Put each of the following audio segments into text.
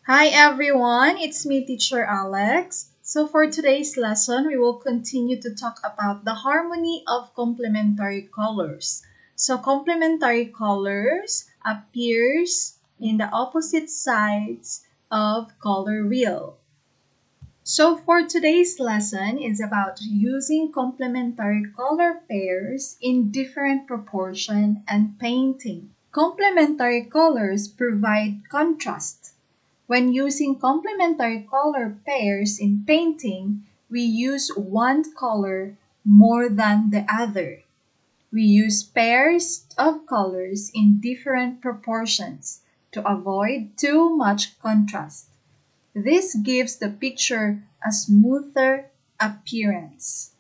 Hi everyone, it's me Teacher Alex. So for today's lesson, we will continue to talk about the harmony of complementary colors. So complementary colors appears in the opposite sides of color wheel. So for today's lesson is about using complementary color pairs in different proportion and painting. Complementary colors provide contrast. When using complementary color pairs in painting, we use one color more than the other. We use pairs of colors in different proportions to avoid too much contrast. This gives the picture a smoother appearance.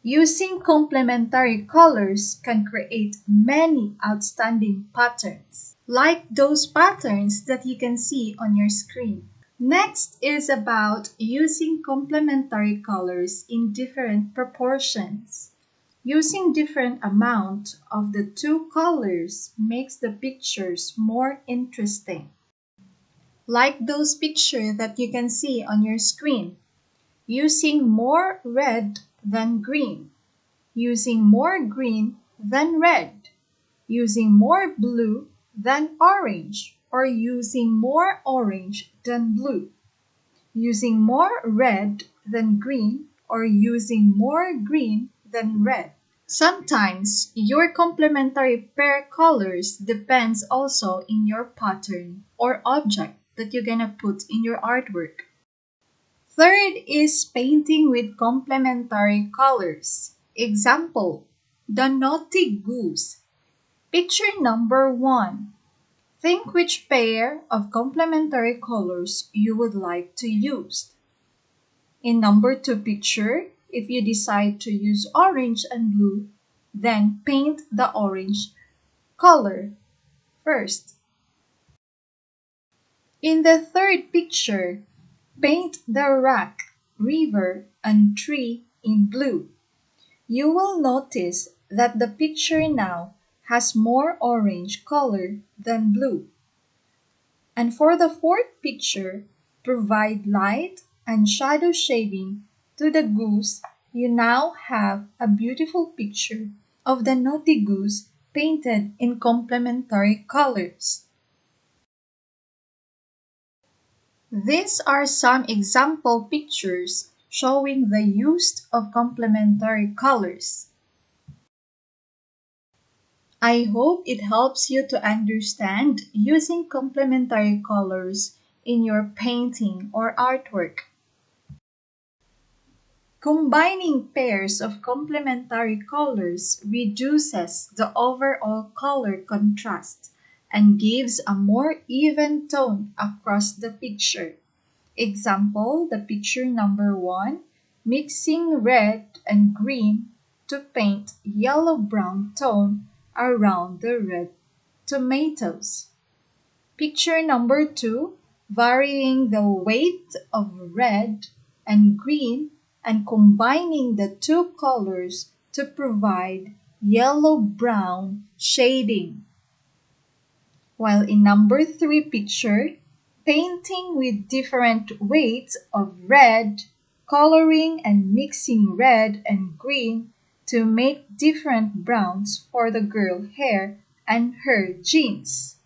Using complementary colors can create many outstanding patterns, like those patterns that you can see on your screen. Next is about using complementary colors in different proportions. Using different amount of the two colors makes the pictures more interesting. Like those pictures that you can see on your screen. Using more red than green, using more green than red, using more blue than orange, or using more orange than blue, using more red than green, or using more green than red. Sometimes your complementary pair colors depends also in your pattern or object that you're gonna put in your artwork. Third is painting with complementary colors. Example, the naughty goose. Picture number 1. Think which pair of complementary colors you would like to use. In number 2 picture, if you decide to use orange and blue, then paint the orange color first. In the third picture, paint the rock, river, and tree in blue. You will notice that the picture now has more orange color than blue. And for the fourth picture, provide light and shadow shading to the goose. You now have a beautiful picture of the naughty goose painted in complementary colors. These are some example pictures showing the use of complementary colors. I hope it helps you to understand using complementary colors in your painting or artwork. Combining pairs of complementary colors reduces the overall color contrast and gives a more even tone across the picture. Example, the picture number 1, mixing red and green to paint yellow-brown tone around the red tomatoes. Picture number 2, varying the weight of red and green and combining the two colors to provide yellow-brown shading. While in number 3 picture, painting with different weights of red, coloring and mixing red and green to make different browns for the girl hair and her jeans.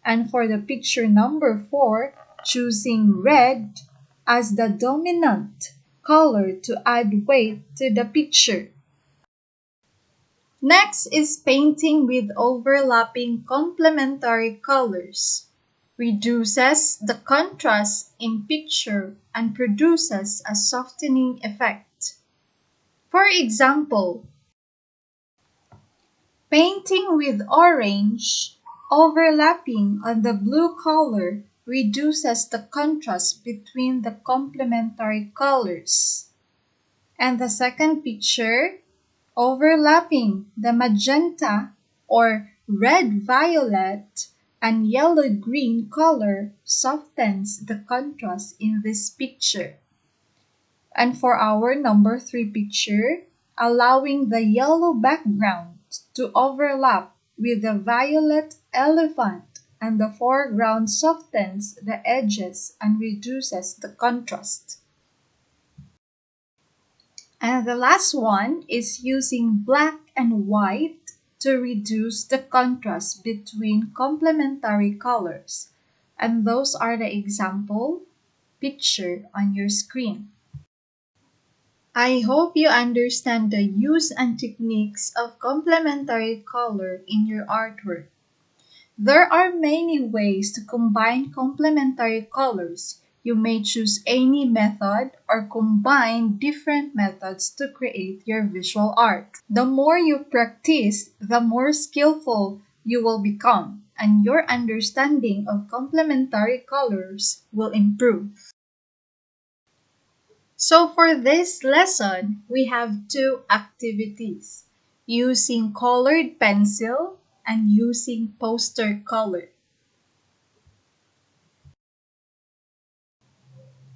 And for the picture number 4, choosing red as the dominant color to add weight to the picture. Next is painting with overlapping complementary colors. Reduces the contrast in picture and produces a softening effect. For example, painting with orange overlapping on the blue color reduces the contrast between the complementary colors. And the second picture, overlapping the magenta or red-violet and yellow-green color softens the contrast in this picture. And for our number 3 picture, allowing the yellow background to overlap with the violet elephant and the foreground softens the edges and reduces the contrast. And the last one is using black and white to reduce the contrast between complementary colors. And those are the example picture on your screen. I hope you understand the use and techniques of complementary color in your artwork. There are many ways to combine complementary colors. You may choose any method or combine different methods to create your visual art. The more you practice, the more skillful you will become, and your understanding of complementary colors will improve. So for this lesson, we have two activities, using colored pencil and using poster color.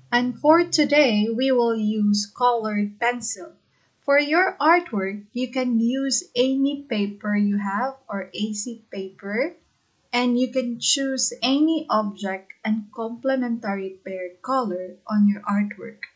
And for today, we will use colored pencil. For your artwork, you can use any paper you have or AC paper, and you can choose any object and complementary paired color on your artwork.